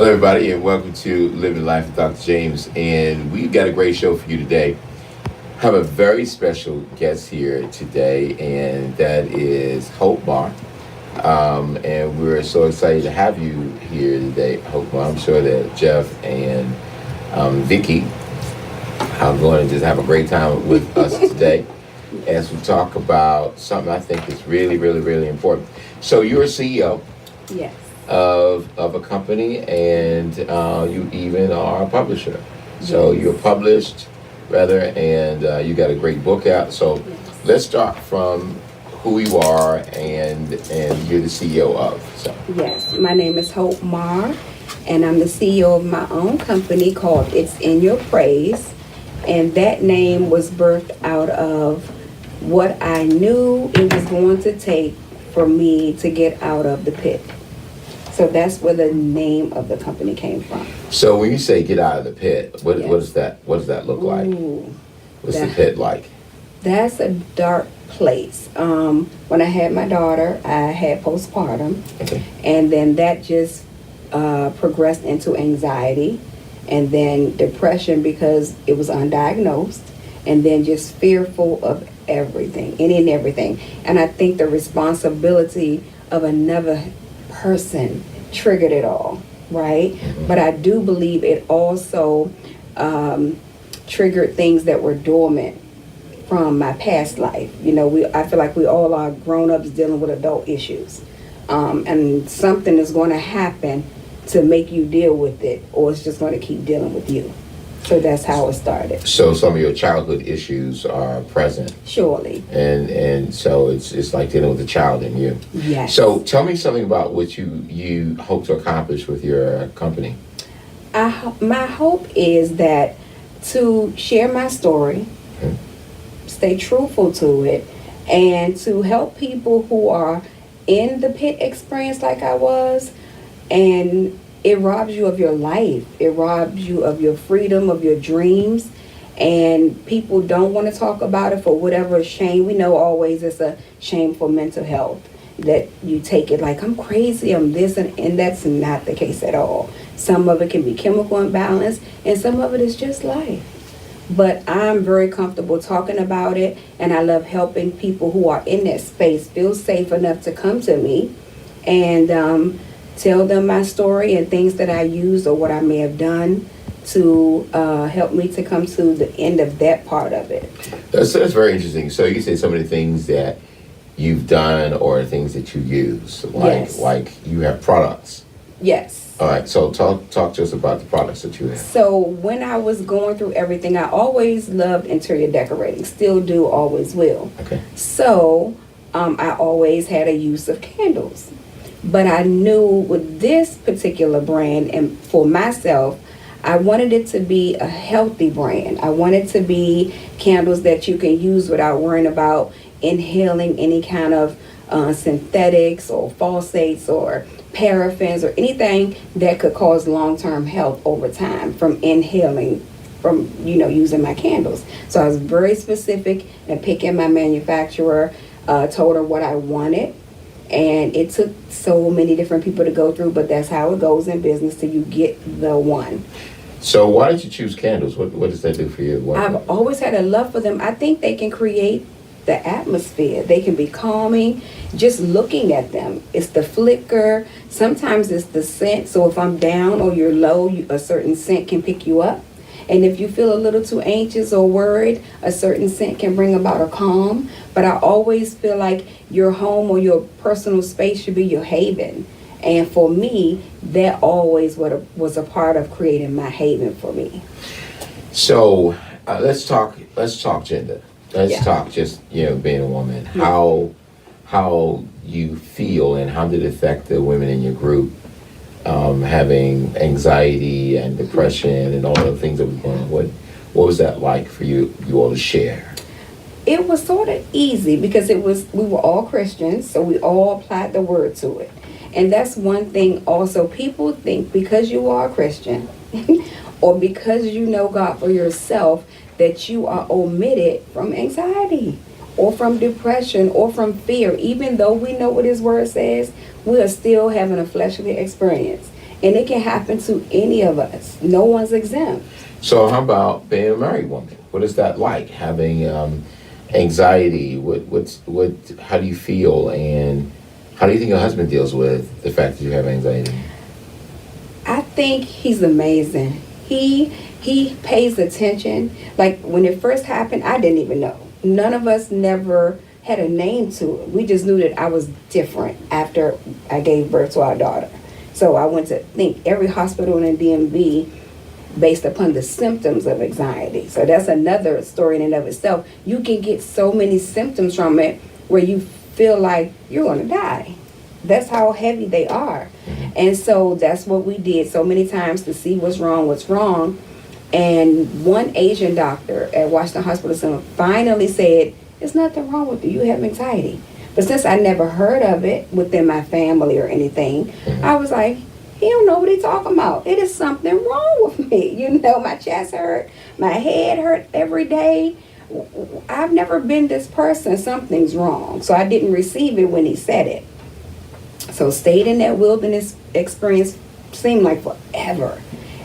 Hello, everybody, and welcome to Living Life with Dr. James. And we've got a great show for you today. Have a very special guest here today, and that is Hope Mar. And we're so excited to have you here today, Hope Mar. I'm sure that Jeff and Vicky are going to just have a great time with us today as we talk about something I think is really, really, really important. So you're a CEO. Yes. Of a company, and you even are a publisher. So Yes. you're published, rather, and you got a great book out. So Yes. let's start from who you are and you're the CEO of. So Yes. My name is Hope Mar, and I'm the CEO of my own company called It's In Your Praise. And that name was birthed out of what I knew it was going to take for me to get out of the pit. So that's where the name of the company came from. so when you say get out of the pit, what Yes. is that? What does that look like? Ooh, What's the that- pit like? that's a dark place. When I had my daughter, I had postpartum. Okay. And then that just progressed into anxiety and then depression because it was undiagnosed, and then just fearful of everything, any and everything. And I think the responsibility of another person triggered it all, right? But I do believe it also triggered things that were dormant from my past life. You know, I feel like we all are grown-ups dealing with adult issues. And something is going to happen to make you deal with it, or it's just going to keep dealing with you. So that's how it started. So some of your childhood issues are present, Surely. and so it's like dealing with a child in you. Yes. So tell me something about what you hope to accomplish with your company. My hope is that to share my story, stay truthful to it, and to help people who are in the pit experience like I was. And it robs you of your life. It robs you of your freedom, of your dreams. And people don't want to talk about it for whatever shame. We know always it's a shame for mental health, that you take it like I'm crazy, I'm this, and that's not the case at all. Some of it can be chemical imbalance, and some of it is just life. But I'm very comfortable talking about it, and I love helping people who are in that space feel safe enough to come to me and tell them my story and things that I used or what I may have done to help me to come to the end of that part of it. That's very interesting. So you say some of the things that you've done or things that you use, Yes. like you have products. Yes. All right. So talk to us about the products that you have. So when I was going through everything, I always loved interior decorating. Still do, always will. Okay. So I always had a use of candles. But I knew with this particular brand and for myself, I wanted it to be a healthy brand. I wanted to be candles that you can use without worrying about inhaling any kind of synthetics or falsates or paraffins or anything that could cause long-term health over time from inhaling, from using my candles. So I was very specific in picking my manufacturer, told her what I wanted. And it took so many different people to go through, but that's how it goes in business till you get the one. So why did you choose candles? What does that do for you? I've always had a love for them. I think they can create the atmosphere. They can be calming. Just looking at them. It's the flicker. Sometimes it's the scent. So if I'm down or you're low, a certain scent can pick you up. And if you feel a little too anxious or worried, a certain scent can bring about a calm. But I always feel like your home or your personal space should be your haven. And for me, that always was a part of creating my haven for me. So let's talk gender. Let's talk just being a woman. How you feel and how did it affect the women in your group? Having anxiety and depression and all the things that were going on. What was that like for you all to share? It was sort of easy because we were all Christians, so we all applied the word to it. And that's one thing also, people think because you are a Christian or because you know God for yourself that you are omitted from anxiety or from depression or from fear. Even though we know what his word says, we are still having a fleshly experience. And it can happen to any of us. No one's exempt. So how about being a married woman? What is that like? Having anxiety? How do you feel? And how do you think your husband deals with the fact that you have anxiety? I think he's amazing. He pays attention. Like when it first happened, I didn't even know. None of us never had a name to it. We just knew that I was different after I gave birth to our daughter. So I went to think every hospital in DMV based upon the symptoms of anxiety. So that's another story in and of itself. You can get so many symptoms from it where you feel like you're going to die. That's how heavy they are. And so that's what we did so many times to see what's wrong. And one Asian doctor at Washington Hospital Center finally said, there's nothing wrong with you. You have anxiety. But since I never heard of it within my family or anything, I was like, he don't know what he's talking about. It is something wrong with me. You know, my chest hurt, my head hurt every day. I've never been this person. Something's wrong. So I didn't receive it when he said it. So stayed in that wilderness experience, seemed like forever.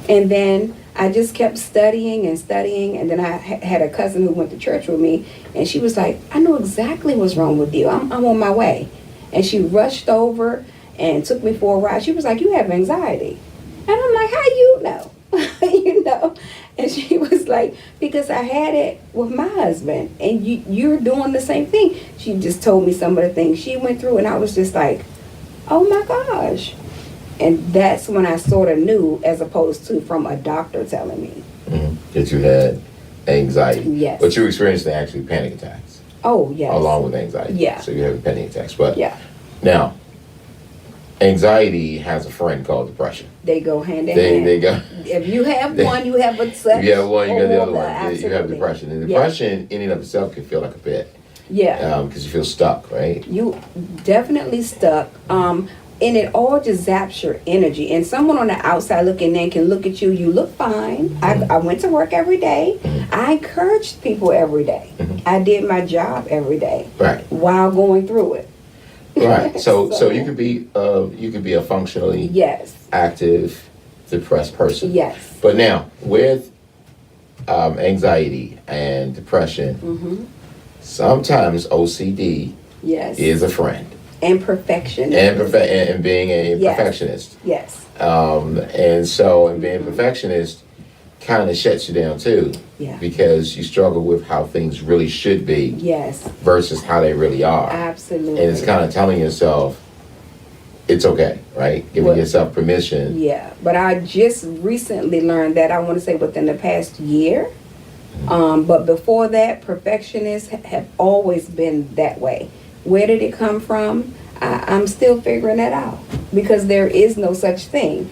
And then I just kept studying, and then I had a cousin who went to church with me, and she was like, I know exactly what's wrong with you. I'm on my way. And she rushed over and took me for a ride. She was like, you have anxiety. And I'm like, how you know? You know? And she was like, because I had it with my husband, and you're doing the same thing. She just told me some of the things she went through, and I was just like, oh my gosh. And that's when I sort of knew, as opposed to from a doctor telling me. That you had anxiety. Yes. But you experienced actually panic attacks. Oh, yes. Along with anxiety. Yeah. So you have panic attacks. But yeah. Now, anxiety has a friend called depression. They go hand in hand. They go. If you have one, you have a such. If you have one, you got the other one. Absolutely. You have depression. And depression in and of itself can feel like a pit. Yeah. Because you feel stuck, right? You definitely stuck. And it all just zaps your energy. And someone on the outside looking in can look at you. You look fine. I went to work every day. I encouraged people every day. I did my job every day. Right. While going through it. Right. So you could be a functionally active, depressed person. Yes. But now with anxiety and depression, sometimes OCD is a friend. And perfection. And being a perfectionist. Yes. And being a perfectionist kind of shuts you down too. Yeah. Because you struggle with how things really should be. Yes. Versus how they really are. Absolutely. And it's kind of telling yourself it's okay, right? Giving yourself permission. Yeah. But I just recently learned that, I want to say within the past year. But before that, perfectionists have always been that way. Where did it come from? I'm still figuring that out, because there is no such thing.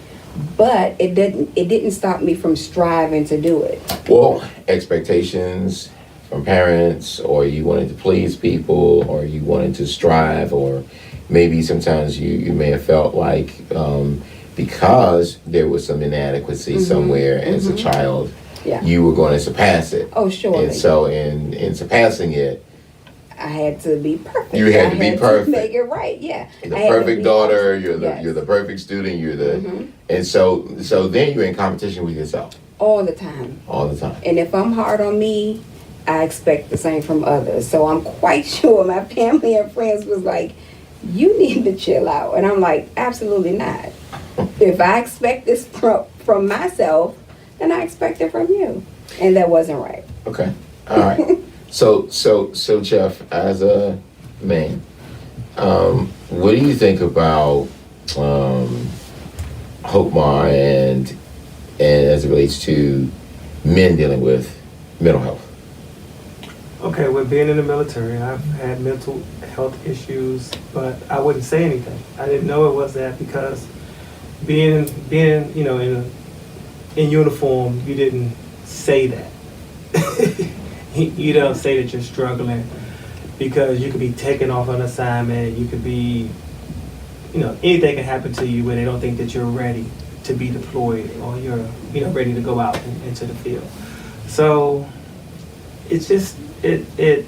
But it didn't stop me from striving to do it. Well, expectations from parents, or you wanted to please people, or you wanted to strive, or maybe sometimes you may have felt like because there was some inadequacy somewhere as a child, you were going to surpass it. Oh, sure. And so in surpassing it, I had to be perfect. You had to be perfect. To make it right, yeah. You're the perfect daughter. You're the perfect student. You're the and so then you're in competition with yourself all the time. All the time. And if I'm hard on me, I expect the same from others. So I'm quite sure my family and friends was like, "You need to chill out," and I'm like, "Absolutely not. If I expect this from myself, then I expect it from you," and that wasn't right. Okay. All right. So Jeff, as a man, what do you think about HOPE-MAR and as it relates to men dealing with mental health? Okay, with being in the military, I've had mental health issues, but I wouldn't say anything. I didn't know it was that, because being you know in uniform, you didn't say that. You don't say that you're struggling, because you could be taken off an assignment. You could be, anything can happen to you where they don't think that you're ready to be deployed, or you're, ready to go out into the field. So it's just, it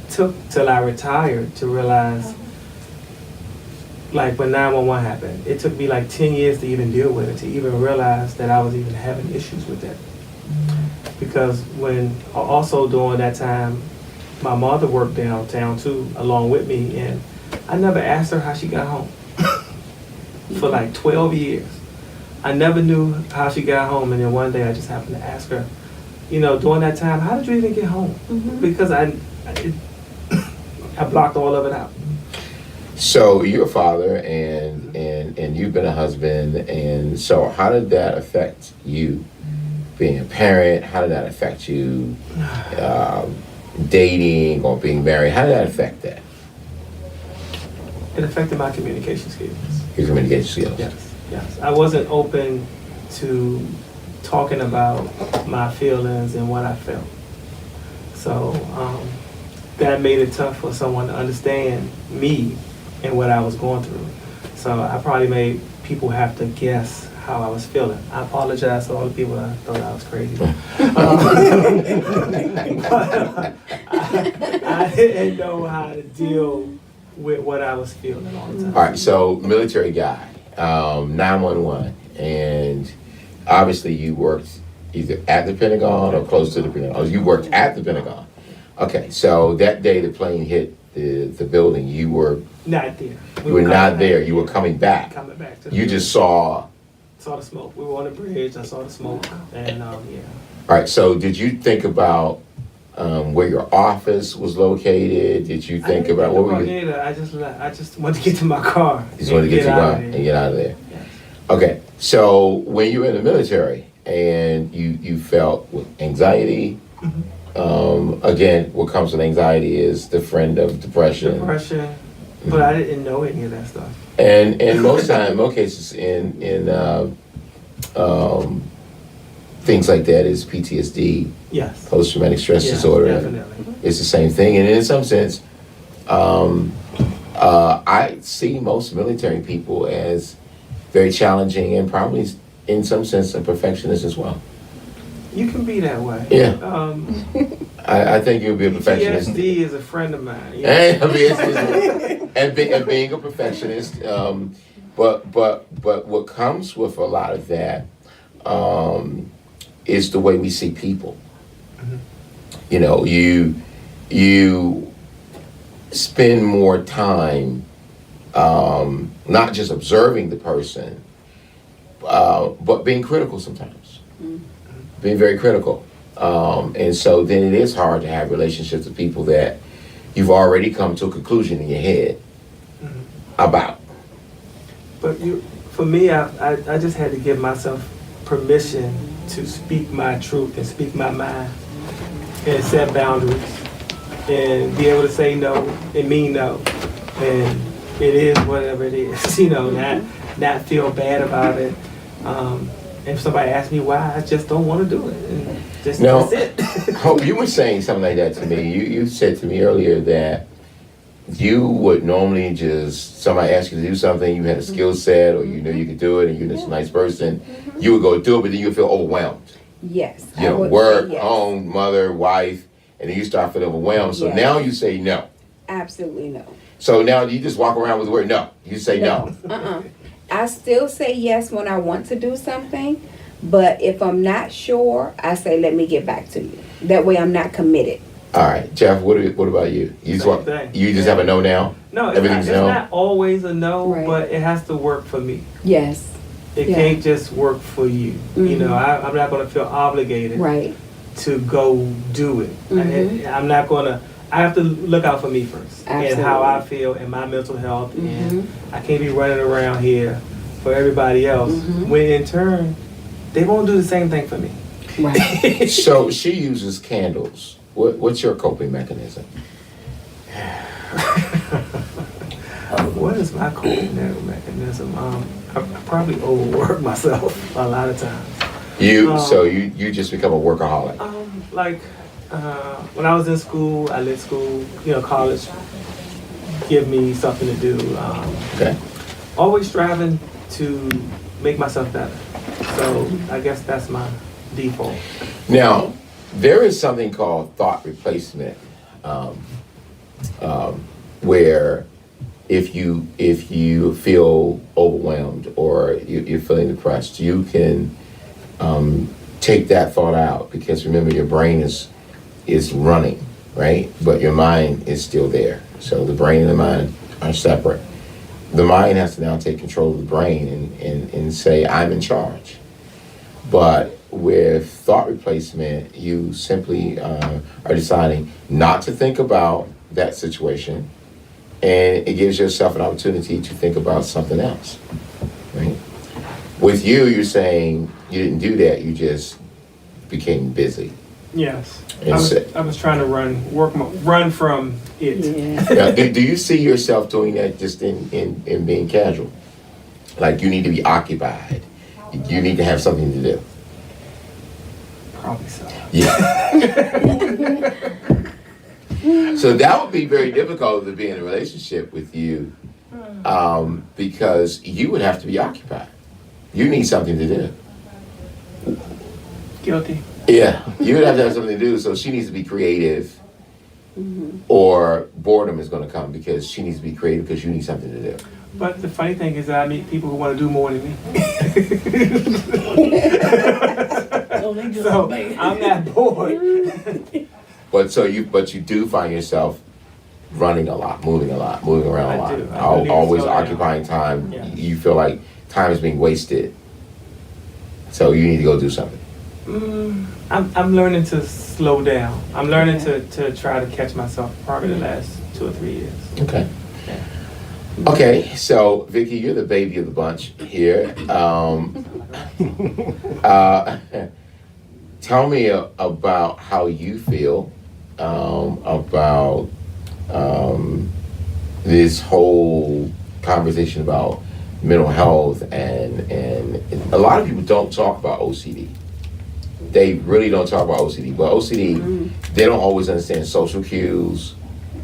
took till I retired to realize like when 911 happened, it took me like 10 years to even deal with it, to even realize that I was even having issues with it. Because when, also during that time, my mother worked downtown too, along with me, and I never asked her how she got home. For like 12 years. I never knew how she got home, and then one day I just happened to ask her, you know, during that time, how did you even get home? Because I blocked all of it out. So you're a father, and you've been a husband, and so how did that affect you being a parent? How did that affect you dating or being married? How did that affect that? It affected my communication skills. Your communication skills? Yes. I wasn't open to talking about my feelings and what I felt. So that made it tough for someone to understand me and what I was going through. So I probably made people have to guess how I was feeling. I apologize to all the people that thought I was crazy. I didn't know how to deal with what I was feeling all the time. All right, so military guy, 911, and obviously you worked either at the Pentagon or close to the Pentagon. Oh, you worked at the Pentagon. Okay, so that day the plane hit the building, you were Not there. you were not there. You were coming back. Coming back to the You just saw. saw the smoke. We were on the bridge. I saw the smoke, and yeah. All right. So did you think about where your office was located? Did you think about what were you? Either. I just wanted to get to my car. You just wanted to get to your car and get out of there. Yes. Okay. So when you were in the military and you felt with anxiety, again, what comes with anxiety is the friend of depression. Depression, but I didn't know any of that stuff. And most cases in things like that is PTSD, Yes. post-traumatic stress Yes, disorder. definitely. It's the same thing, and in some sense, I see most military people as very challenging and probably, in some sense, a perfectionist as well. You can be that way. Yeah. I think you'll be a perfectionist. PTSD is a friend of mine. Yeah. And, I mean, and being a perfectionist, but what comes with a lot of that is the way we see people. You know, you spend more time not just observing the person, but being critical sometimes, being very critical. And so then it is hard to have relationships with people that you've already come to a conclusion in your head about. But for me, I just had to give myself permission to speak my truth and speak my mind and set boundaries and be able to say no and mean no. And it is whatever it is, you know, not feel bad about it. If somebody asks me why, I just don't want to do it. And that's it. Hope, you were saying something like that to me. You said to me earlier that you would normally just, somebody asked you to do something, you had a skill set, or you knew you could do it, and you're just a nice person, you would go do it, but then you would feel overwhelmed. Yes. You know, I would work, say yes. home, mother, wife, and then you start feeling overwhelmed. So Yes. now you say no. Absolutely no. So now you just walk around with the word no. You say no. I still say yes when I want to do something, but if I'm not sure, I say let me get back to you. That way I'm not committed. All right, Jeff. What about you? You Same thing. You just have a no now. No, it's Everything's no. not always a no, Right. but it has to work for me. Yes. It Yeah. can't just work for you. You know, I'm not going to feel obligated Right. to go do it. I'm not going to. I have to look out for me first and how I feel and my mental health. And I can't be running around here for everybody else when in turn they won't do the same thing for me. Right. So she uses candles. What's your coping mechanism? What is my coping mechanism? I probably overwork myself a lot of times. So you just become a workaholic. When I was in school, I let school, college, give me something to do. Okay. Always striving to make myself better. So I guess that's my default. Now, there is something called thought replacement, where if you feel overwhelmed or you're feeling depressed, you can take that thought out, because remember, your brain is running, right? But your mind is still there. So the brain and the mind are separate. The mind has to now take control of the brain and say, I'm in charge. But with thought replacement, you simply are deciding not to think about that situation, and it gives yourself an opportunity to think about something else, right? With you, you're saying you didn't do that, you just became busy. Yes. And I was trying to run from it. Yeah. Now, do you see yourself doing that just in being casual? Like, you need to be occupied. You need to have something to do. Probably so. Yeah. So that would be very difficult to be in a relationship with you, because you would have to be occupied. You need something to do. Guilty. Yeah, you would have to have something to do. So she needs to be creative, or boredom is going to come because she needs to be creative because you need something to do. But the funny thing is that I meet people who want to do more than me. So I'm not bored. But you do find yourself running a lot, moving around a lot, I do. I do need to always slow down. occupying time. Yeah. You feel like time is being wasted, so you need to go do something. I'm learning to slow down. I'm learning to try to catch myself probably the last 2 or 3 years. Okay. Yeah. Okay, so Vicky, you're the baby of the bunch here. Tell me about how you feel about this whole conversation about mental health, and a lot of people don't talk about OCD. They really don't talk about OCD, but OCD, they don't always understand social cues.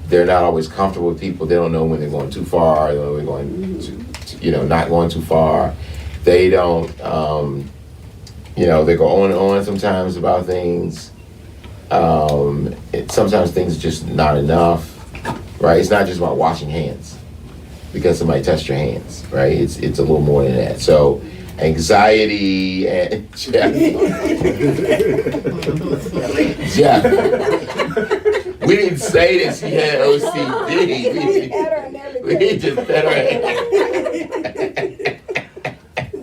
They're not always comfortable with people. They don't know when they're going too far. They don't know when they're going, not going too far. They don't, they go on and on sometimes about things. Sometimes things are just not enough, right? It's not just about washing hands because somebody touched your hands, right? It's a little more than that. So anxiety and Jeff. We didn't say that she had OCD. We just fed her.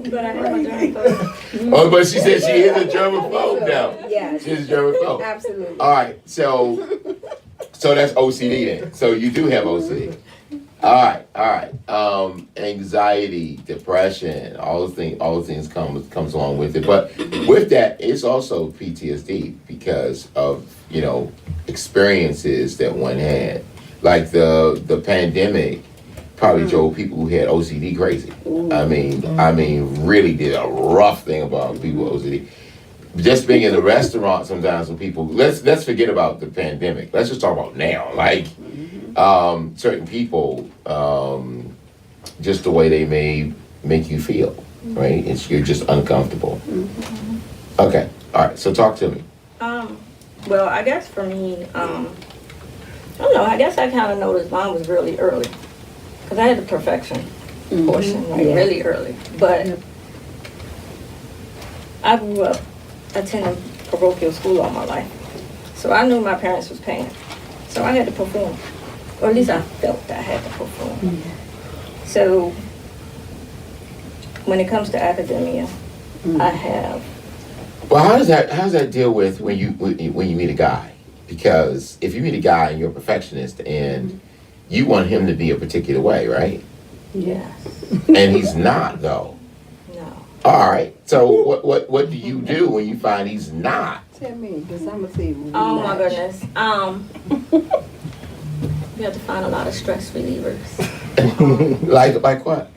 But I have a germaphobe. Oh, but she said she is a germaphobe now. Yes. She's a germaphobe. Absolutely. All right, so that's OCD then. So you do have OCD. All right. Anxiety, depression, all the things comes along with it. But with that, it's also PTSD because of experiences that one had, like the pandemic. Probably drove people who had OCD crazy. I mean, really did a rough thing about people with OCD. Just being in the restaurant sometimes with people. Let's forget about the pandemic. Let's just talk about now. Like certain people, just the way they may make you feel, right? You're just uncomfortable. Okay, all right. So talk to me. Well, I guess for me, I don't know. I guess I kind of noticed mine was really early. Because I had the perfection portion, like really early. But I grew up attending parochial school all my life. So I knew my parents was paying. So I had to perform. Or at least I felt that I had to perform. So when it comes to academia, I have. Well, how does that deal with when you meet a guy? Because if you meet a guy and you're a perfectionist and you want him to be a particular way, right? Yes. And he's not, though. No. All right. So what do you do when you find he's not? Tell me, because I'm going to see. Oh my goodness. You have to find a lot of stress relievers. Like what?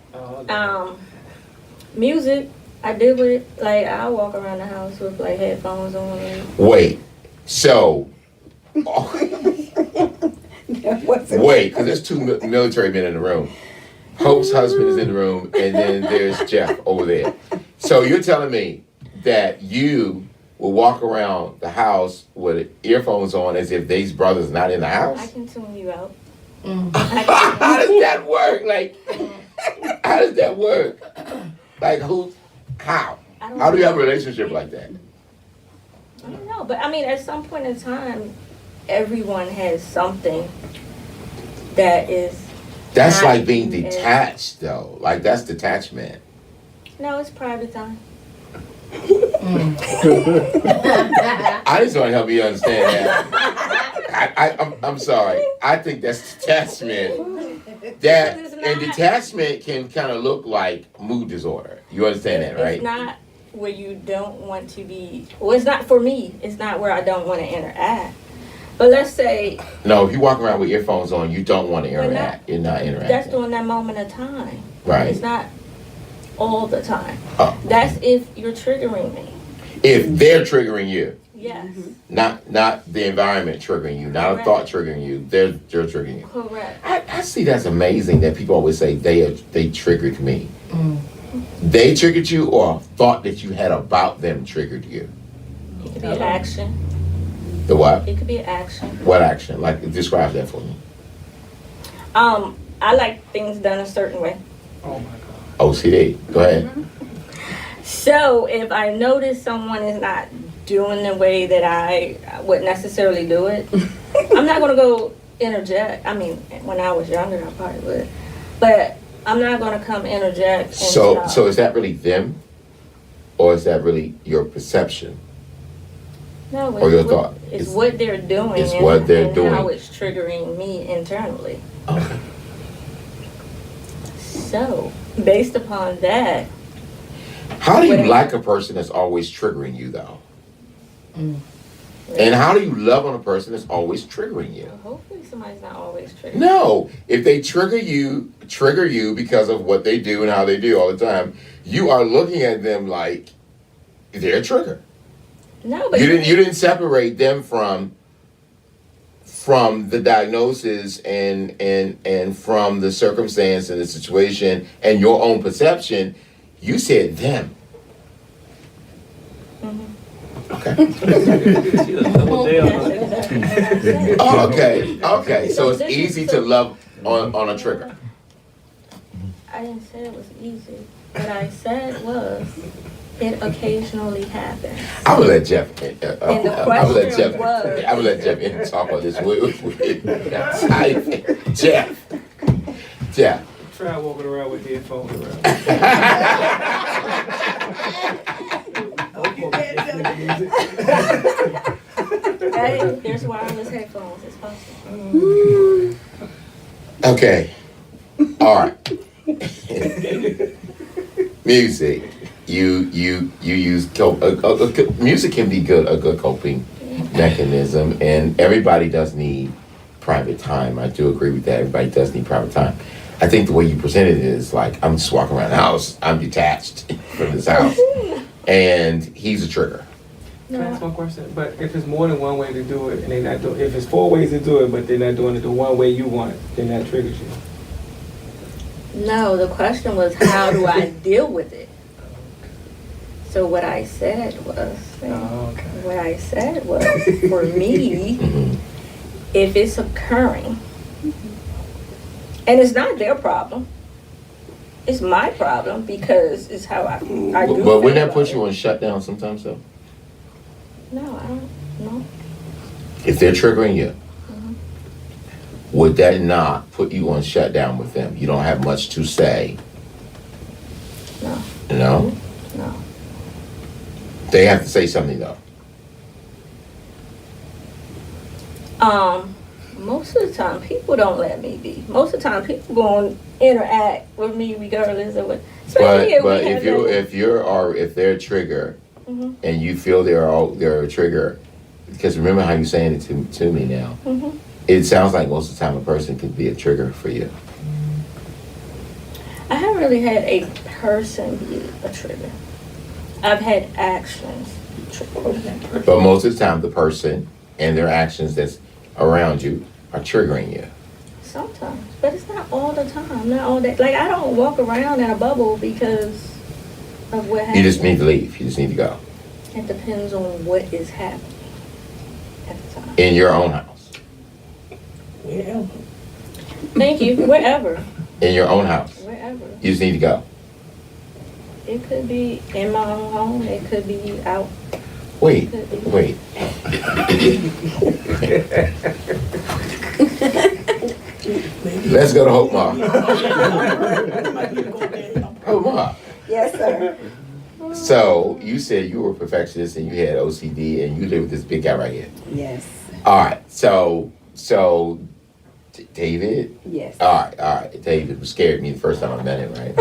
Music. I did with like I walk around the house with like headphones on. Wait. So. Wait, because there's two military men in the room. Hope's husband is in the room, and then there's Jeff over there. So you're telling me that you will walk around the house with earphones on as if these brothers not in the I house? can tune you out. How does that work? Like, how does that work? Like, how? How do you have a relationship like that? I don't know, but I mean, at some point in time, everyone has something that is. That's not like being as- detached, though. Like, that's detachment. No, it's private time. I just want to help you understand that. I'm sorry. I think that's detachment. That It's not. and detachment can kind of look like mood disorder. You understand that, right? It's not where you don't want to be. Well, it's not for me. It's not where I don't want to interact. But let's say No, if you walk around with earphones on, you don't want to But interact. You're not that's interacting. during that moment of time. Right. It's not all the time. Oh. That's if you're triggering me. If they're triggering you, Yes. not the environment triggering you, not a Correct. thought triggering you, they're triggering you. Correct. I see that's amazing that people always say they triggered me. They triggered you, or a thought that you had about them triggered you. It could be an action. The what? It could be an action. What action? Like, describe that for me. I like things done a certain way. Oh my God. OCD. Go ahead. So if I notice someone is not doing the way that I would necessarily do it, I'm not gonna go interject. I mean, when I was younger, I probably would, but I'm not gonna come interject. And So stop. is that really them, or is that really your perception? No, or your what- thought? It's It's- what they're doing. it's what they're and doing. how it's triggering me internally. Okay. So based upon that, How do you Wait. like a person that's always triggering you, though? And how do you love on a person that's always triggering you? hopefully somebody's not always triggering. No, if they trigger you because of what they do and how they do all the time, you are looking at them like they're a trigger. No, but You didn't separate them from the diagnosis and from the circumstance and the situation and your own perception. You said them. Okay. She done doubled down on it. Oh, okay. So it's easy to love on a trigger. I didn't say it was easy. What I said was, it occasionally happens. I would let Jeff. And the I would let Jeff. question was- I would let Jeff talk about this. Jeff. Try walking around with headphones around. Hey, there's wireless headphones. It's possible. Okay. All right. Music. You use music can be a good coping mechanism, and everybody does need private time. I do agree with that. Everybody does need private time. I think the way you presented it is like, I'm just walking around the house. I'm detached from this house, and he's a trigger. Can I ask one question? But if it's more than one way to do it, and they're not doing, if it's 4 ways to do it, but they're not doing it the one way you want it, then that triggers you. No, the question was, how do I deal with it? So what I said was, Oh, okay. what I said was, for me, Mhm. if it's occurring, and it's not their problem, it's my problem because it's how I do. But feel wouldn't that about put it. you on shutdown sometimes, though? No, I don't. No. If they're triggering you, Mhm. would that not put you on shutdown with them? You don't have much to say. No. No? No. They have to say something, though. Most of the time, people don't let me be. Most of the time, people gonna interact with me regardless of what. Especially But we if have if they're a trigger Mhm. and you feel they're a trigger, because remember how you're saying it to me now. Mhm. It sounds like most of the time a person could be a trigger for you. I haven't really had a person be a trigger. I've had actions trigger. But most of the time, the person and their actions that's around you are triggering you. Sometimes, but it's not all the time. Not all that. Like I don't walk around in a bubble because of what happens. You just need to leave. You just need to go. It depends on what is happening at the time. In your own house. Yeah. Thank you. Wherever. In your own house. Wherever. You just need to go. It could be in my own home. It could be out. Wait, Could be. wait. Let's go to Hope Ma. Hope Ma. Yes, sir. So you said you were a perfectionist and you had OCD and you live with this big guy right here. Yes. All right. So David. Yes. All right. David scared me the first time I met him. Right.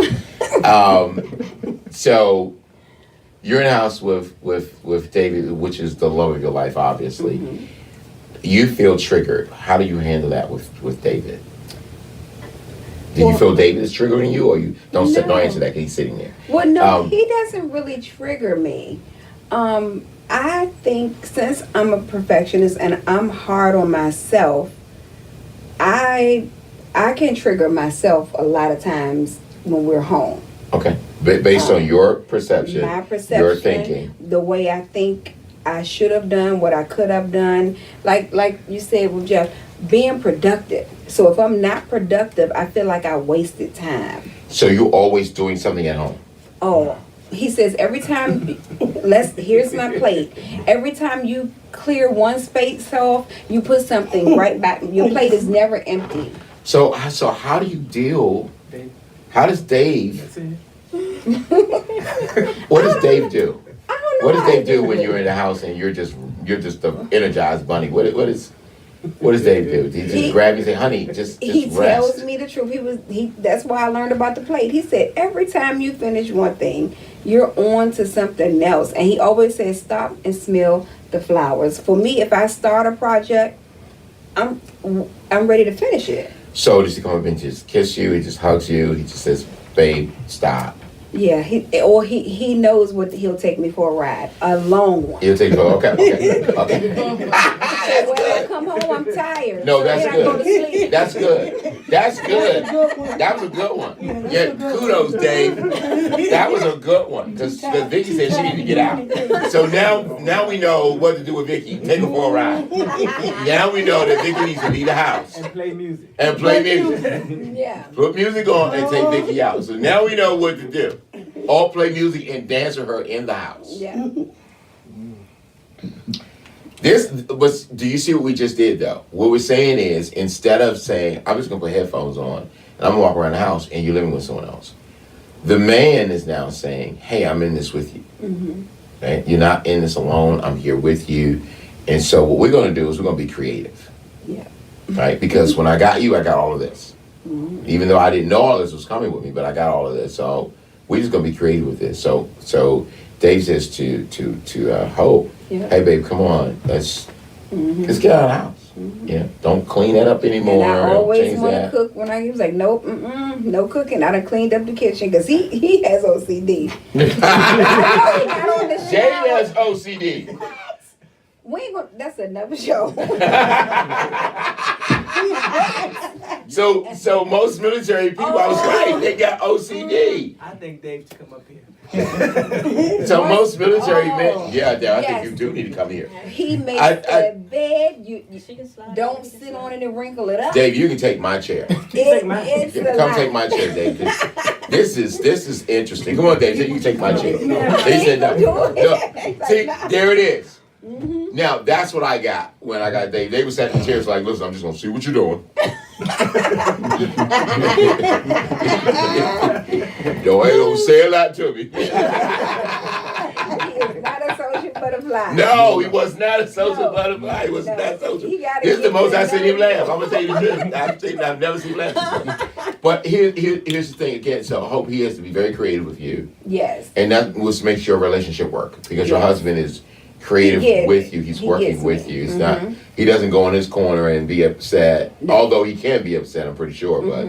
So you're in a house with David, which is the love of your life, obviously. Mm-hmm. You feel triggered. How do you handle that with David? Do you Well- feel David is triggering you, or you don't No. answer that because he's sitting there? Well, no, Um, he doesn't really trigger me. I think since I'm a perfectionist and I'm hard on myself, I can trigger myself a lot of times when we're home. Okay. Based on your perception, My perception, your thinking. the way I think I should have done, what I could have done. Like you said with Jeff, being productive. So if I'm not productive, I feel like I wasted time. So you're always doing something at home. Oh, he says every time, here's my plate. Every time you clear one space off, you put something right back. Your plate is never empty. So how do you deal? Dave. How does Dave? That's it. What does Dave do? I don't know. What does how Dave to do when you're in the house and you're just the energized bunny? What does Dave do? Does he just He- grab you and say, "Honey, just He rest"? tells me the truth. That's why I learned about the plate. He said every time you finish one thing, you're on to something else. And he always says stop and smell the flowers. For me, if I start a project, I'm ready to finish it. So does he come up and just kiss you? He just hugs you. He just says, "Babe, stop." Yeah, he knows what he'll take me for a ride, a long one. He'll take you. Okay. So when I come home, I'm tired. No, So that's then I go to good. sleep. That's good. That's good. That was a good one. Yeah, kudos, Dave. That was a good one. Because Vicky said she needed to get out. So now we know what to do with Vicky. Take her for a ride. Now we know that Vicky needs to leave the house And play music. and play music. Yeah. Put music on and take Vicky out. So now we know what to do. Or play music and dance with her in the house. Yeah. Do you see what we just did though? What we're saying is, instead of saying, I'm just gonna put headphones on and I'm gonna walk around the house and you're living with someone else, the man is now saying, hey, I'm in this with you. Mm-hmm. Right? You're not in this alone, I'm here with you. And so what we're gonna do is we're gonna be creative. Yeah. Right? Because when I got you, I got all of this. Mm-hmm. Even though I didn't know all this was coming with me, but I got all of this. So we're just gonna be creative with this. So Dave says to Hope, Yeah. hey babe, come on, let's Mm-hmm. get out of the house. Yeah, don't clean that up anymore. And I Don't always change want to that. cook when he was like, nope, no cooking. I done cleaned up the kitchen because he has OCD. I know he got on the Jay shower. has OCD. We ain't gonna, that's another show. So most military people, I was right, they got OCD. I think Dave should come up here. So most military Oh. men, yeah, I Yes. think you do need to come here. He makes I- that bed. You She can slide. don't She can sit slide. on it and wrinkle it up. Dave, you can take my chair. take mine. It's a Come lot. take my chair, Dave. This is interesting. Come on, Dave, you can take my chair. They said no. No. See, there it is. Now that's what I got when I got Dave. They was sat in the chairs like, listen, I'm just gonna see what you're doing. Don't say a lot to me. He is not a social butterfly. No, he was not a social No. butterfly. He was No. not social. He gotta This is the get most it I've seen him done. laugh. I'm gonna tell you the truth. I've never seen him laugh. But here's the thing again. So I hope he has to be very creative with you, Yes. and that was makes your relationship work because your Yes. husband is creative He gets with it. you. He's He working gets with it. you. It's Mhm. not. He doesn't go in his corner and be upset. Although he can be upset, I'm pretty sure. But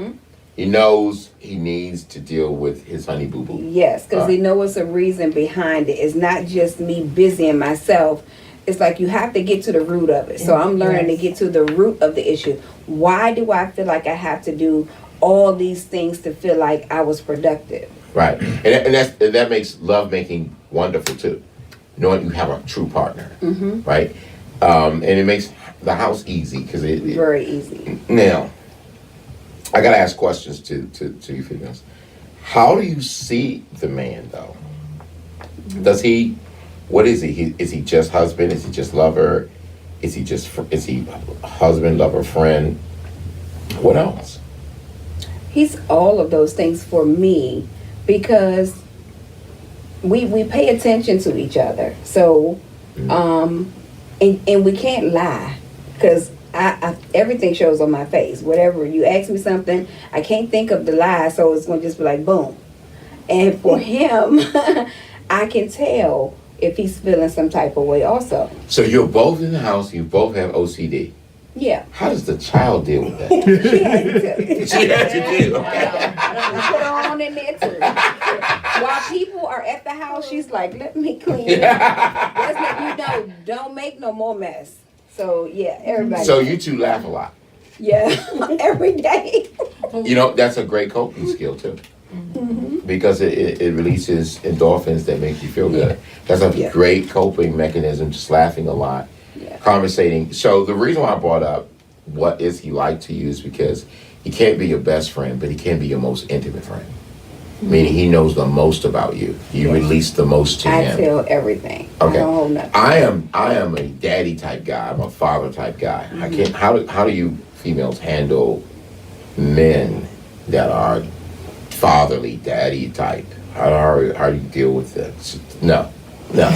he knows he needs to deal with his honey boo boo. Yes, because they know it's a reason behind it. It's not just me busying myself. It's like you have to get to the root of it. So I'm learning to get to the root of the issue. Why do I feel like I have to do all these things to feel like I was productive? Right, and that makes love making wonderful too, knowing you have a true partner, right? And it makes the house easy because it Very easy. now I gotta ask questions to you females. How do you see the man though? Does he? What is he? Is he just husband? Is he just lover? Is he husband, lover, friend? What else? He's all of those things for me because we pay attention to each other. So, and we can't lie because I everything shows on my face. Whatever you ask me something, I can't think of the lie, so it's gonna just be like boom. And for him, I can tell if he's feeling some type of way also. So you're both in the house. You both have OCD. Yeah. How does the child deal with that? She had to. She had to do. Put her on in there too. While people are at the house, she's like, let me clean it up. Let's let you know, don't make no more mess. So yeah, everybody. So you two laugh a lot. Yeah, every day. You know, that's a great coping skill too. Because it releases endorphins that make you feel good. That's a Yeah. great coping mechanism, just laughing a lot, Yeah. conversating. So the reason why I brought up what is he like to you is because he can't be your best friend, but he can be your most intimate friend. Meaning he knows the most about you. You Yes. release the most to I him. tell everything. Okay. I don't hold nothing. I am a daddy type guy. I'm a father type guy. I can't. How do you females handle men that are fatherly, daddy type? How do you deal with that? No. No.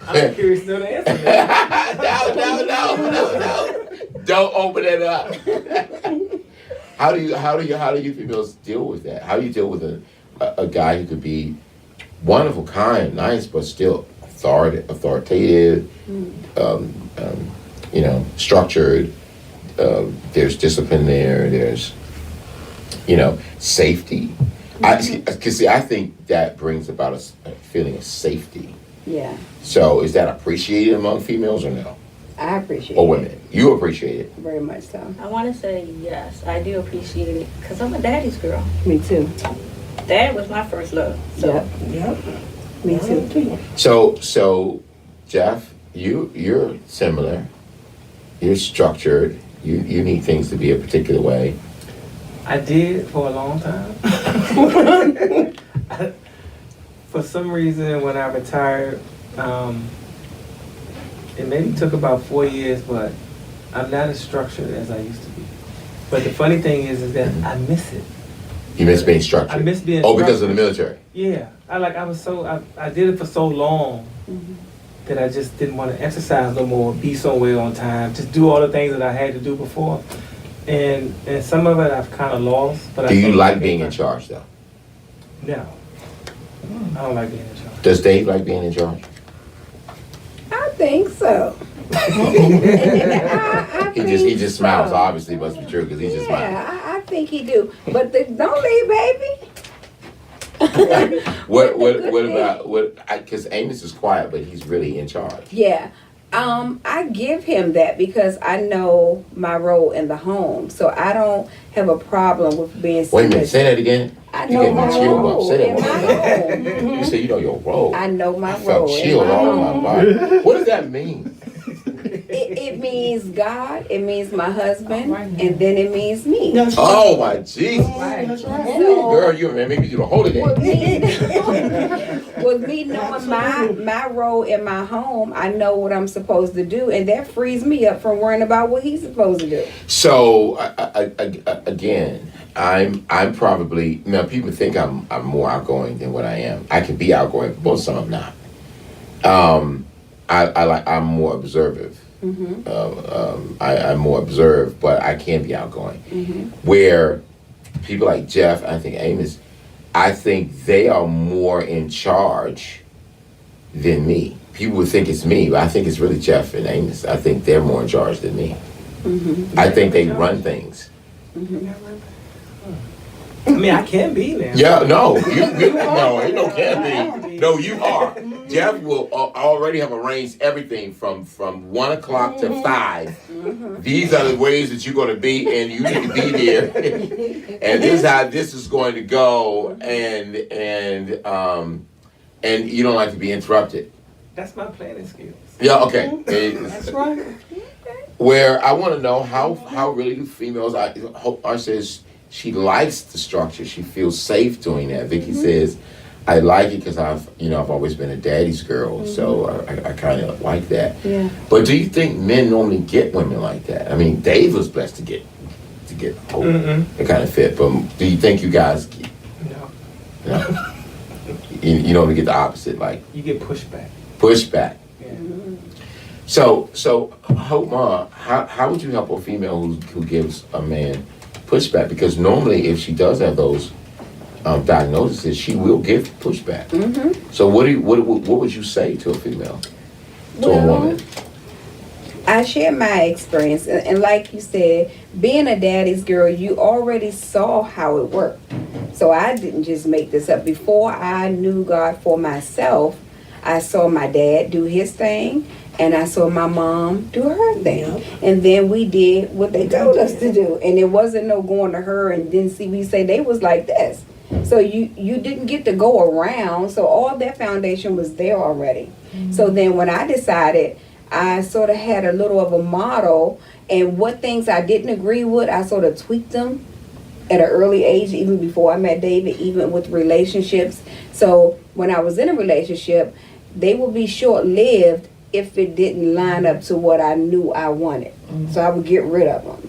I'm curious to know the answer to that. No. Don't open it up. How do you females deal with that? How do you deal with a guy who could be wonderful, kind, nice, but still authoritative, structured. There's discipline there. There's, safety. I think that brings about a feeling of safety. Yeah, So is that appreciated among females or no? I appreciate Or it. women? You appreciate it. Very much so. I want to say yes, I do appreciate it because I'm a daddy's girl. Me too. Dad was my first love. So Yep. Me too. So Jeff, you're similar. You're structured. You need things to be a particular way. I did for a long time. For some reason, when I retired, it maybe took about 4 years, but I'm not as structured as I used to be. But the funny thing is that I miss it. You miss being structured. I miss being because of the structured. military. Yeah, I did it for so long that I just didn't want to exercise no more, be somewhere on time, just do all the things that I had to do before. And some of it I've kind of lost. But Do you think like being in charge though? No, I don't like being in charge. Does Dave like being in charge? I think so. I He think just smiles. so. Obviously, it must be true because he just smiles. Yeah, I think he do. But don't leave, baby. What about because Amos is quiet, but he's really in charge. Yeah. I give him that because I know my role in the home. So I don't have a problem with being Wait a minute, submissive. say that again. I You know getting my me chill bumps. role Say that in one my more time. home. You say you know your role. I know my I felt role in chills my all over home. my body. What does that mean? It means God, it means my husband, and then it means me. Oh my Jesus. So, Girl, you maybe do the holy with name. me, with me knowing my role in my home, I know what I'm supposed to do, and that frees me up from worrying about what he's supposed to do. So again, I'm probably now people think I'm more outgoing than what I am. I can be outgoing, but most of the time I'm not. I'm more observant. I'm more observed, but I can be outgoing. Where people like Jeff, I think Amos, I think they are more in charge than me. People would think it's me, but I think it's really Jeff and Amos. I think they're more in charge than me. I think they run things. I mean, I can be now. Yeah, no, you no, ain't no can be. No, you are. Jeff will already have arranged everything from 1 o'clock to 5. These are the ways that you're going to be, and you need to be there. And this is how this is going to go, and you don't like to be interrupted. That's my planning skills. Yeah, okay. That's right. Where I want to know how really do females. Hope says she likes the structure. She feels safe doing that. Vicky says, I like it because I've always been a daddy's girl, so I kind of like that. Yeah. But do you think men normally get women like that? I mean, Dave was blessed to get Hope. It kind of fit. But do you think you guys? No. No. You don't get the opposite, like You get pushback. pushback. Yeah. So Hope, how would you help a female who gives a man pushback? Because normally, if she does have those diagnoses, she will give pushback. So what would you say to a female, to a Well, woman? I share my experience, and like you said, being a daddy's girl, you already saw how it worked. So I didn't just make this up. Before I knew God for myself, I saw my dad do his thing, and I saw my mom do her thing. And then we did what they told us to do. And it wasn't no going to her and then see we say they was like this. So you didn't get to go around. So all that foundation was there already. So then when I decided, I sort of had a little of a model, and what things I didn't agree with, I sort of tweaked them at an early age, even before I met David, even with relationships. So when I was in a relationship, they would be short-lived if it didn't line up to what I knew I wanted. So I would get rid of them.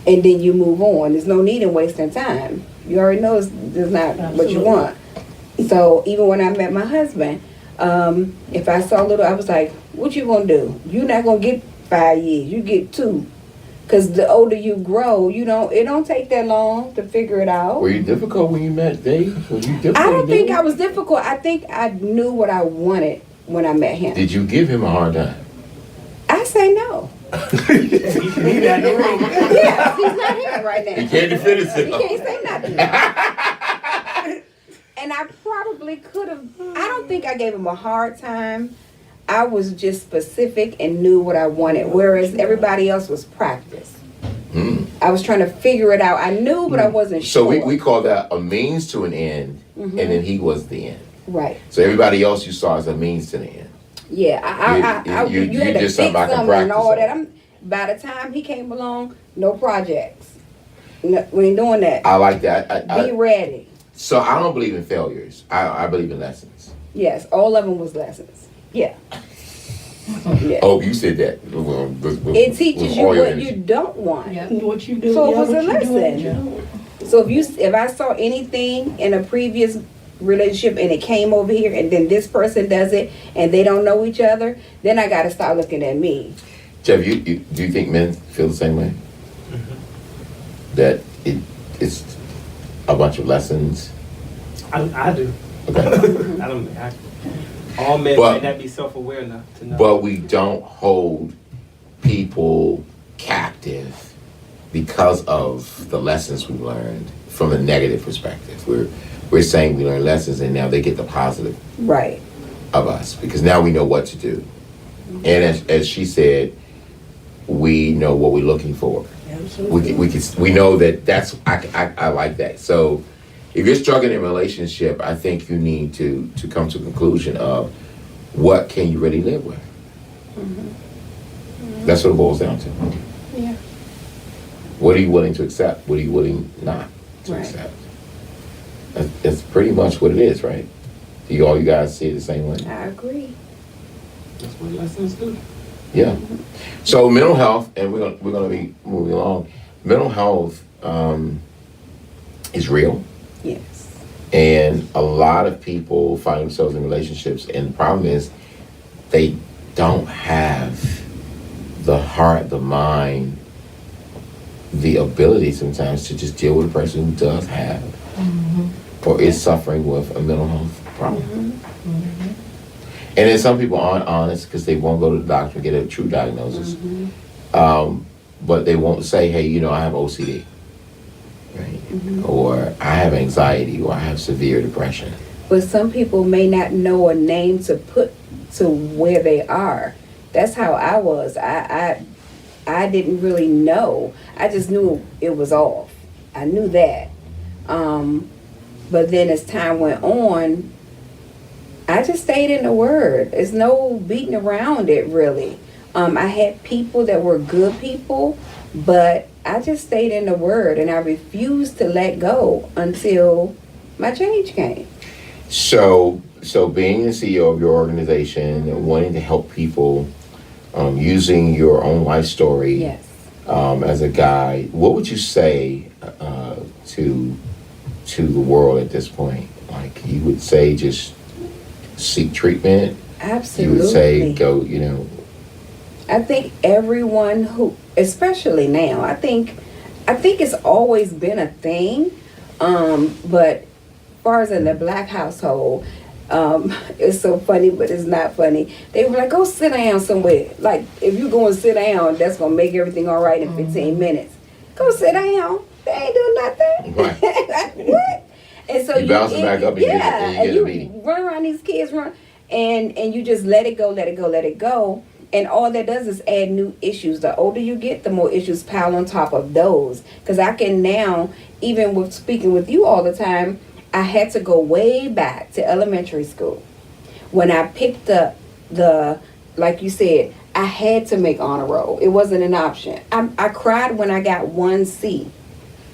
And then you move on. There's no need in wasting time. You already know it's not what you want. So even when I met my husband, if I saw little, I was like, what you gonna do? You're not gonna get 5 years, you get 2. Cause the older you grow, it don't take that long to figure it out. Were you difficult when you met Dave? Were you difficult? I don't think Dave? I was difficult. I think I knew what I wanted when I met him. Did you give him a hard time? I say no. You can leave that in the room. Yeah, he's not here right now. He can't defend He himself. can't say nothing. And I probably could have. I don't think I gave him a hard time. I was just specific and knew what I wanted, whereas everybody else was practice. I was trying to figure it out. I knew, but I wasn't So sure. we call that a means to an end, and then he was the end. Right. So everybody else you saw as a means to the end. Yeah. You You had to just fix something I can them and all practice that. on. By the time he came along, no projects. No, we ain't doing that. I like that. Be ready. So I don't believe in failures. I believe in lessons. Yes, all of them was lessons. Yeah. Yeah. Oh, you said that. It teaches you all your what energy. you don't want. Yeah, what you do. So it yeah, was a what you do, lesson. yeah. So if I saw anything in a previous relationship and it came over here and then this person does it and they don't know each other, then I got to start looking at me. Jeff, do you think men feel the same way? That it's a bunch of lessons? I do. Okay. All men But- may not be self-aware enough to know. But we don't hold people captive because of the lessons we learned from a negative perspective. We're saying we learn lessons and now they get the positive Right. of us because now we know what to do. And as she said, we know what we're looking for. We know that's I like that. So if you're struggling in a relationship, I think you need to come to a conclusion of what can you really live with. That's what it boils down to. Yeah. What are you willing to accept? What are you willing not to Right. accept? That's pretty much what it is, right? Do all you guys see it the same way? I agree. That's what lessons do. Yeah. So mental health, and we're gonna be moving along. Mental health is real, Yes. and a lot of people find themselves in relationships, and the problem is they don't have the heart, the mind, the ability sometimes to just deal with a person who does have or is suffering with a mental health problem. And then some people aren't honest because they won't go to the doctor and get a true diagnosis. But they won't say, hey, I have OCD. Right? or I have anxiety, or I have severe depression. But some people may not know a name to put to where they are. That's how I was. I didn't really know. I just knew it was off. I knew that. But then as time went on, I just stayed in the Word. There's no beating around it, really. I had people that were good people, but I just stayed in the Word, and I refused to let go until my change came. So being the CEO of your organization and wanting to help people, using your own life story, Yes. as a guide, what would you say to the world at this point? Like, you would say just seek treatment. Absolutely. You would say go. I think everyone who, especially now, I think it's always been a thing. But as far as in the Black household, it's so funny, but it's not funny. They were like, go sit down somewhere. Like, if you go and sit down, that's going to make everything all right in 15 minutes. Go sit down. They ain't doing nothing. Right. Like, what? And so You bounce it back up and you get a meeting. Run around these kids, and you just let it go. And all that does is add new issues. The older you get, the more issues pile on top of those. Because I can now, even with speaking with you all the time, I had to go way back to elementary school. When I picked up like you said, I had to make honor roll. It wasn't an option. I cried when I got 1 C.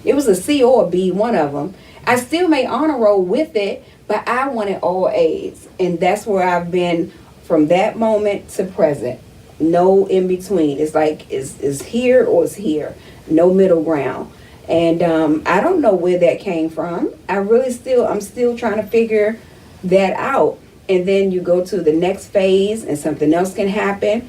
It was a C or a B, one of them. I still made honor roll with it, but I wanted all A's. And that's where I've been from that moment to present. No in between. It's like, it's here or it's here. No middle ground. And I don't know where that came from. I'm still trying to figure that out. And then you go to the next phase and something else can happen,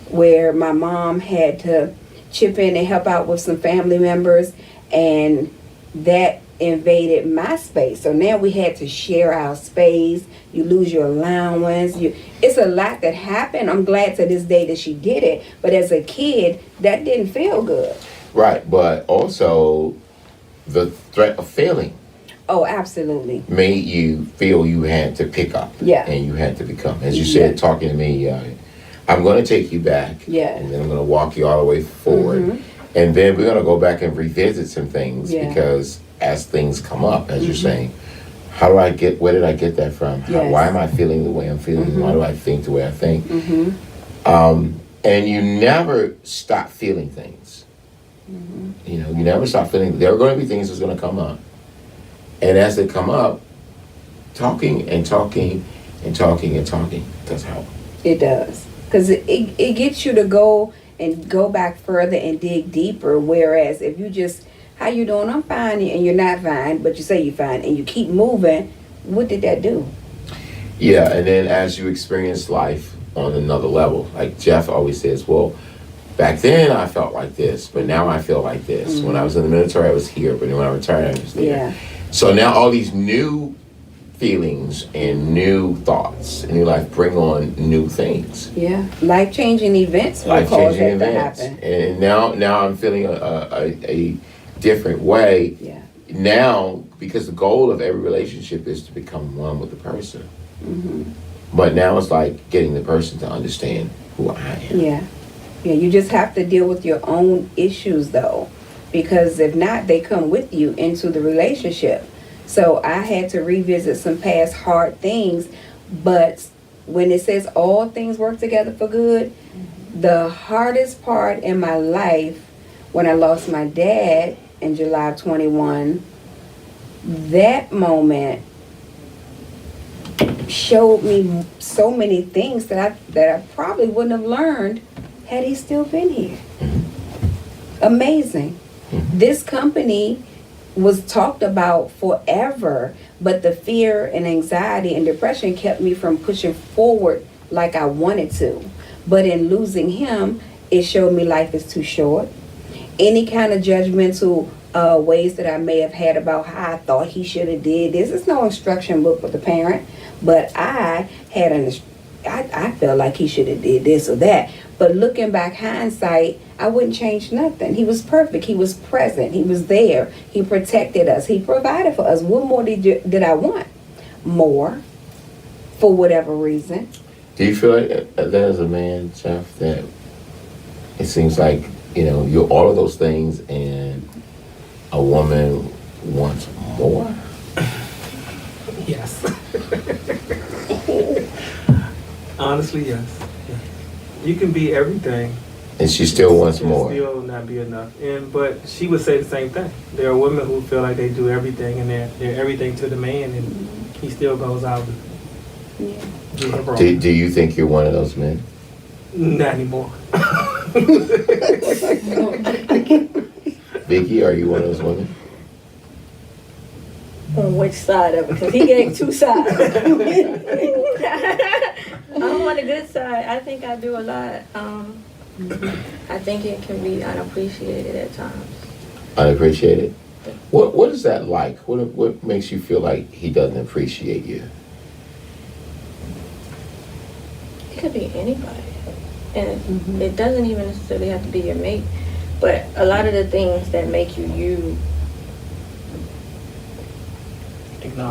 where my mom had to chip in and help out with some family members, and that invaded my space. So now we had to share our space. You lose your allowance. It's a lot that happened. I'm glad to this day that she did it. But as a kid, that didn't feel good. Right, but also the threat of failing Oh, absolutely. made you feel you had to pick up. Yeah. And you had to become. As you said, talking to me, I'm going to take you back. Yeah. And then I'm going to walk you all the way forward. Mhm. And then we're going to go back and revisit some things, Yeah. because as things come up, as you're saying, where did I get that from? Yes. Why am I feeling the way I'm feeling? Why do I think the way I think? Mm-hmm. And you never stop feeling things. You never stop feeling. There are going to be things that's going to come up. And as they come up, talking and talking and talking and talking does help. It does. Because it gets you to go back further and dig deeper. Whereas if you just, how you doing? I'm fine. And you're not fine, but you say you're fine. And you keep moving. What did that do? Yeah, and then as you experience life on another level, like Jeff always says, well, back then I felt like this, but now I feel like this. When I was in the military, I was here, but when I retired, I was there. Yeah. So now all these new feelings and new thoughts in your life bring on new things. Yeah. Life-changing events will cause Life-changing that events. to happen. And now I'm feeling a different way. Yeah. Now, because the goal of every relationship is to become one with the person. But now it's like getting the person to understand who I am. Yeah. Yeah, you just have to deal with your own issues, though, because if not, they come with you into the relationship. So I had to revisit some past hard things, but when it says all things work together for good, the hardest part in my life, when I lost my dad in July of 21, that moment showed me so many things that I probably wouldn't have learned had he still been here. Amazing. This company was talked about forever, but the fear and anxiety and depression kept me from pushing forward like I wanted to. But in losing him, it showed me life is too short. Any kind of judgmental ways that I may have had about how I thought he should have did this. It's no instruction book for the parent, but I felt like he should have did this or that. But looking back hindsight, I wouldn't change nothing. He was perfect. He was present. He was there. He protected us. He provided for us. What more did I want? More, for whatever reason. Do you feel like that as a man, Jeff, that it seems like, you're all of those things and a woman wants more? Yes. Honestly, yes. You can be everything. And she still wants and more. Still not be enough. But she would say the same thing. There are women who feel like they do everything and they're everything to the man, and he still goes out and Yeah. do her wrong. Do you think you're one of those men? Not anymore. Vicky, are you one of those women? On which side of it? Because he gave two sides. I'm on the good side. I think I do a lot. I think it can be unappreciated at times. Unappreciated? What is that like? What makes you feel like he doesn't appreciate you? It could be anybody. And it doesn't even necessarily have to be your mate. But a lot of the things that make you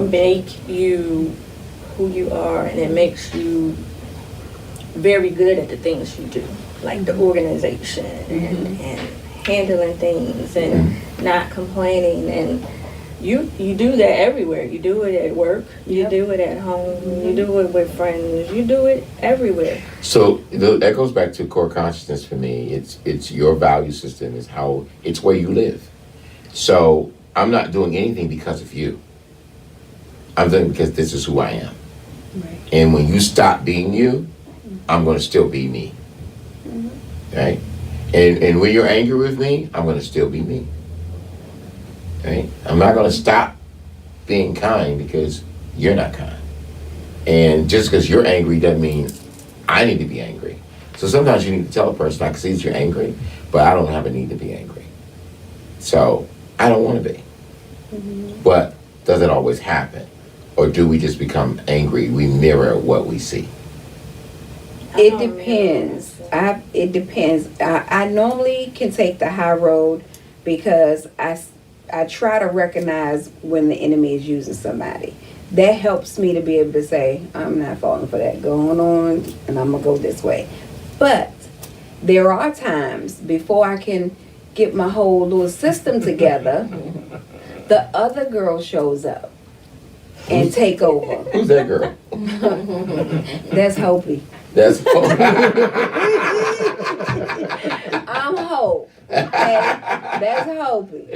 make you who you are, and it makes you very good at the things you do, like the organization and handling things and not complaining. And you do that everywhere. You do it at work, you do it at home, you do it with friends, you do it everywhere. So that goes back to core consciousness for me. It's your value system. It's where you live. So I'm not doing anything because of you. I'm doing it because this is who I am. Right. And when you stop being you, I'm going to still be me. Right? And when you're angry with me, I'm going to still be me. Right? I'm not going to stop being kind because you're not kind. And just because you're angry doesn't mean I need to be angry. So sometimes you need to tell a person, I can see that you're angry, but I don't have a need to be angry. So I don't want to be. But does it always happen? Or do we just become angry? We mirror what we see. It depends. It depends. I normally can take the high road because I try to recognize when the enemy is using somebody. That helps me to be able to say, I'm not falling for that going on, and I'm going to go this way. But there are times before I can get my whole little system together, the other girl shows up and take over. Who's that girl? That's Hopi. That's I'm Hope. Okay? That's Hopi.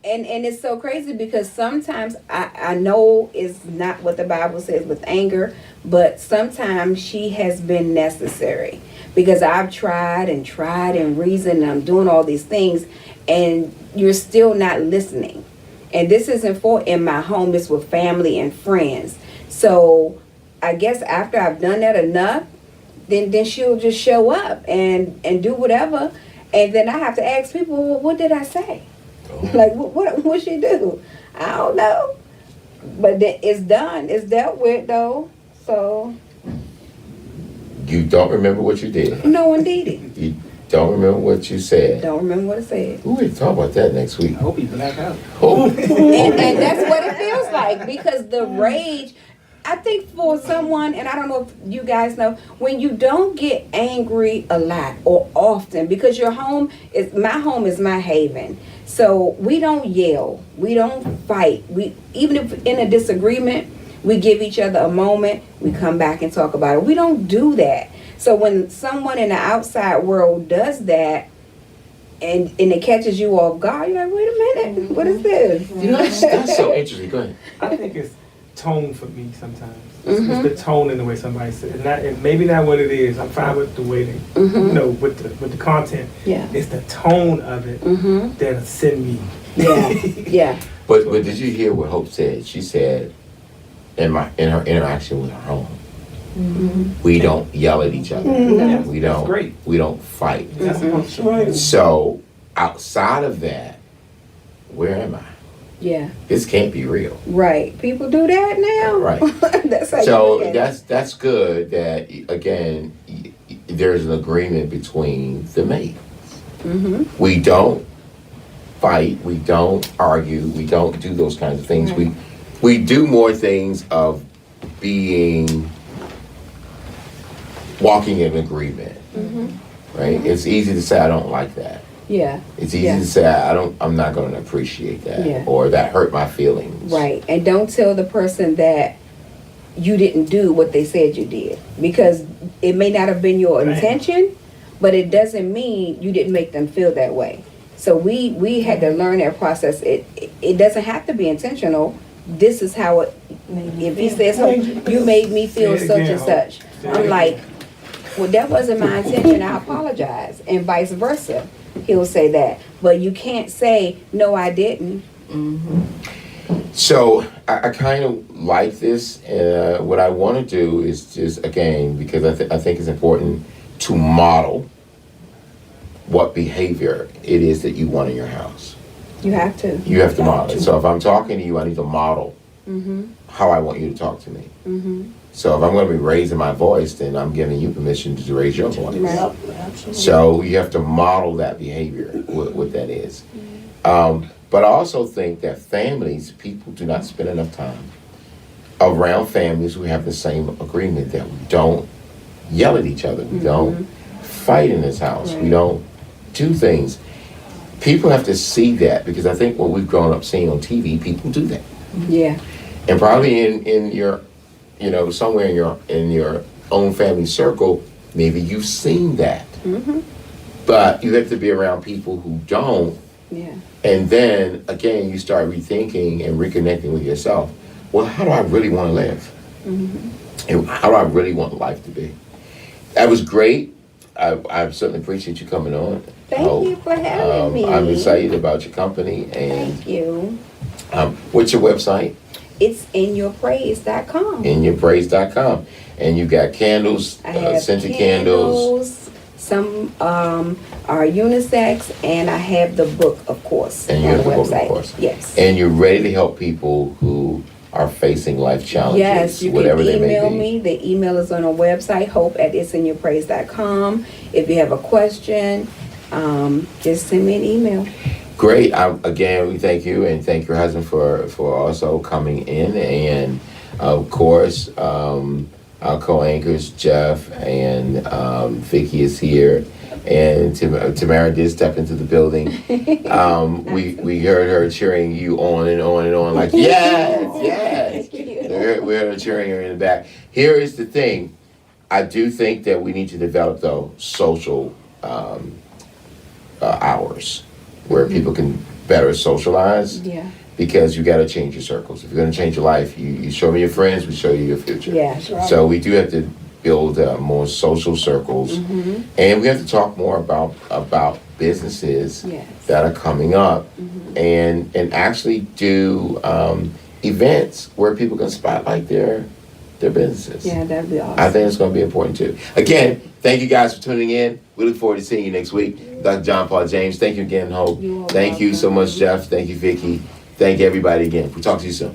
And it's so crazy because sometimes I know it's not what the Bible says with anger, but sometimes she has been necessary because I've tried and reasoned and I'm doing all these things and you're still not listening. And this isn't for in my home, it's with family and friends. So I guess after I've done that enough, then she'll just show up and do whatever. And then I have to ask people, well, what did I say? Like, what she do? I don't know. But it's done. It's dealt with, though. So. You don't remember what you did. No one did it. You don't remember what you said. Don't remember what I said. Ooh, we can talk about that next week. I hope he black out. Oh. And that's what it feels like because the rage, I think for someone, and I don't know if you guys know, when you don't get angry a lot or often, because my home is my haven. So we don't yell, we don't fight. Even if in a disagreement, we give each other a moment, we come back and talk about it. We don't do that. So when someone in the outside world does that, and it catches you off guard, you're like, wait a minute, what is this? You know, that's so interesting. Go ahead. I think it's tone for me sometimes. It's the tone and the way somebody says it. And maybe not what it is. I'm fine with the way they, with the content. Yeah. It's the tone of it that'll send me. Yeah, yeah. But did you hear what Hope said? She said, in her interaction with her home, we don't yell at each other. Yes, We that's don't. great. We don't fight. That's supposed to So outside of that, where am I? Yeah, This can't be real. right. People do that now. Right. That's how So you look at it. that's good that again there's an agreement between the mates. Mm-hmm. We don't fight, we don't argue, we don't do those kinds of things. Right. We do more things of being walking in agreement, Mm-hmm. right? It's easy to say I don't like that. Yeah. It's easy Yeah. to say I'm not going to appreciate that, Yeah. or that hurt my feelings. Right. And don't tell the person that you didn't do what they said you did, because it may not have been your Right. intention, but it doesn't mean you didn't make them feel that way. So we had to learn that process. It doesn't have to be intentional. This is how it. If he says, "Oh, you made me feel Say it such again, and Hope. such," Say it I'm again. like, "Well, that wasn't my intention. I apologize," and vice versa. He'll say that, but you can't say, "No, I didn't." So I kind of like this. What I want to do is just, again, because I think it's important to model what behavior it is that you want in your house. You have to. You have to model it. So if I'm talking to you, I need to model Mm-hmm. how I want you to talk to me. Mm-hmm. So if I'm going to be raising my voice, then I'm giving you permission to raise your voice. Right. Yep, absolutely. So you have to model that behavior, what that is. But I also think that families, people do not spend enough time around families who have the same agreement, that we don't yell at each other, we don't fight in this house, we Right. don't do things. People have to see that, because I think what we've grown up seeing on TV, people do that. Yeah. And probably in your, somewhere in your own family circle, maybe you've seen that. Mm-hmm. But you have to be around people who don't, Yeah. and then again you start rethinking and reconnecting with yourself. Well, how do I really want to live? And how do I really want life to be? That was great. I certainly appreciate you coming on. Thank you for having me. I'm excited about your company. And Thank you. what's your website? It's inyourpraise.com. InYourPraise.com. And you got candles, I have scented candles. Some are unisex, and I have the book, of course, And you on have the the book, of website. course. Yes. And you're ready to help people who are facing life challenges, Yes, you can whatever they may email be. me. The email is on our website, hope@it'sinyourpraise.com. If you have a question, just send me an email. Great. Again, we thank you, and thank your husband for also coming in. And of course, our co-anchors, Jeff and Vicky is here. And Tamara did step into the building. We heard her cheering you on and on and on, like, yes, yes. Thank you. We heard her cheering her in the back. Here is the thing. I do think that we need to develop, though, social hours where people can better socialize, Yeah. because you got to change your circles. If you're going to change your life, you show me your friends, we show you your future. Yeah. That's right. So we do have to build more social circles, and we have to talk more about businesses Yes. that are coming up, and actually do events where people can spotlight their businesses. Yeah, that'd be awesome. I think it's going to be important too. Again, thank you guys for tuning in. We look forward to seeing you next week. Dr. John Paul James, thank you again, Hope. You are Thank you so welcome. much, Jeff. Thank you, Vicky. Thank everybody again. We'll talk to you soon.